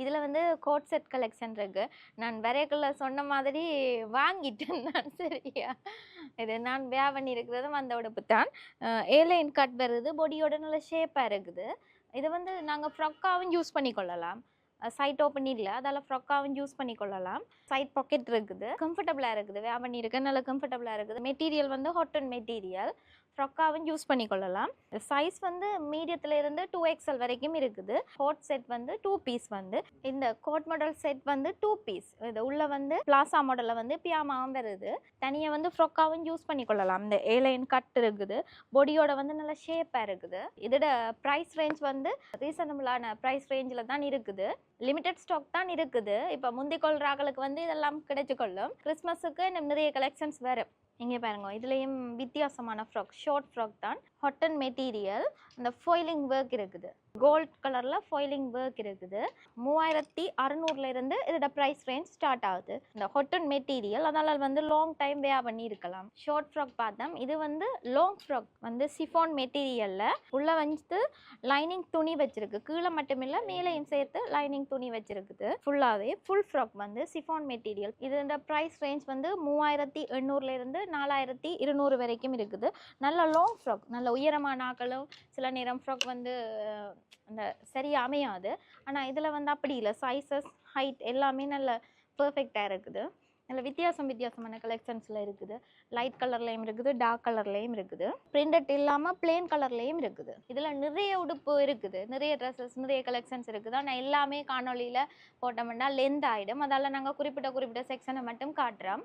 இதில் வந்து code set collection இருக்கு. நான் வரைக்குள்ள சொன்ன மாதிரி வாங்கிட்டேன் நான் சரியா. இது நான் வேர் பண்ணியிருக்கிறதும் அந்த உடுப்பு தான். ஏலைன் கட் வருது, பொடியோட நல்ல ஷேப்பாக இருக்குது. இது வந்து நாங்கள் ஃப்ராக்காகவும் யூஸ் பண்ணிக்கொள்ளலாம். சைட் ஓப்பன் இல்லை, அதால் ஃப்ராக்காகவும் யூஸ் பண்ணிக்கொள்ளலாம். சைட் பாக்கெட் இருக்குது, கம்ஃபர்டபுளாக இருக்குது, வேர் பண்ணியிருக்க நல்ல கம்ஃபர்டபுளாக இருக்குது. மெட்டீரியல் வந்து ஹாட்டன் மெட்டீரியல், ஃப்ராக்காகவும் யூஸ் பண்ணிக்கொள்ளலாம். சைஸ் வந்து மீடியத்தில் இருந்து 2XL வரைக்கும் இருக்குது. கோட் செட் வந்து 2 பீஸ் வந்து இந்த கோட் மாடல் செட் வந்து 2 பீஸ். இது உள்ள வந்து பிளாசா மாடலில் வந்து பியாமாவும் வருது. தனியாக வந்து ஃப்ராக்காவும் யூஸ் பண்ணிக்கொள்ளலாம். இந்த ஏலைன் கட் இருக்குது, பொடியோட வந்து நல்ல ஷேப்பாக இருக்குது. இதோட ப்ரைஸ் ரேஞ்ச் வந்து ரீசனபிளான ப்ரைஸ் ரேஞ்சில் தான் இருக்குது. லிமிடெட் ஸ்டாக் தான் இருக்குது. இப்போ முந்திக் கொள்றாங்களுக்கு வந்து இதெல்லாம் கிடைச்சிக்கொள்ளும். கிறிஸ்மஸுக்கு இன்னும் நிறைய கலெக்ஷன்ஸ் வரும். இங்கே பாருங்க, இதுலேயும் வித்தியாசமான ஃப்ராக், ஷார்ட் ஃப்ராக் தான், ஹாட்டன் மெட்டீரியல். அந்த ஃபாயிலிங் ஒர்க் இருக்குது, கோல்ட் கலரில் ஃபாயிலிங் ஒர்க் இருக்குது. 3600 இருந்து இதோட ப்ரைஸ் ரேஞ்ச் ஸ்டார்ட் ஆகுது. இந்த ஹாட்டன் மெட்டீரியல், அதனால் வந்து லாங் டைம் வேர் பண்ணி இருக்கலாம். ஷார்ட் ஃப்ராக் பார்த்தோம், இது வந்து லாங் ஃப்ராக் வந்து சிஃபான் மெட்டீரியலில் உள்ள வந்து லைனிங் துணி வச்சிருக்கு. கீழே மட்டும் இல்லை, மேலேயும் சேர்த்து லைனிங் துணி வச்சிருக்குது. ஃபுல்லாகவே ஃபுல் ஃப்ராக் வந்து சிஃபான் மெட்டீரியல். இதோட ப்ரைஸ் ரேஞ்ச் வந்து 3800 இருந்து 4200 வரைக்கும் இருக்குது. நல்ல லாங் ஃப்ராக், நல்ல உயரமான ஆக்களும் சில நேரம் ஃப்ராக் வந்து அந்த சரியாக அமையாது. ஆனால் இதில் வந்து அப்படி இல்லை, சைஸஸ் ஹைட் எல்லாமே நல்ல பர்ஃபெக்டாக இருக்குது. நல்ல வித்தியாசமான கலெக்ஷன்ஸில் இருக்குது. லைட் கலர்லேயும் இருக்குது, டார்க் கலர்லேயும் இருக்குது. பிரிண்டட் இல்லாமல் பிளேன் கலர்லேயும் இருக்குது. இதில் நிறைய உடுப்பு இருக்குது, நிறைய ட்ரெஸ்ஸஸ், நிறைய கலெக்ஷன்ஸ் இருக்குது. ஆனால் எல்லாமே காணொலியில் போட்டோம்னா லென்த் ஆகிடும். அதால் நாங்கள் குறிப்பிட்ட செக்ஷனை மட்டும் காட்டுறோம்.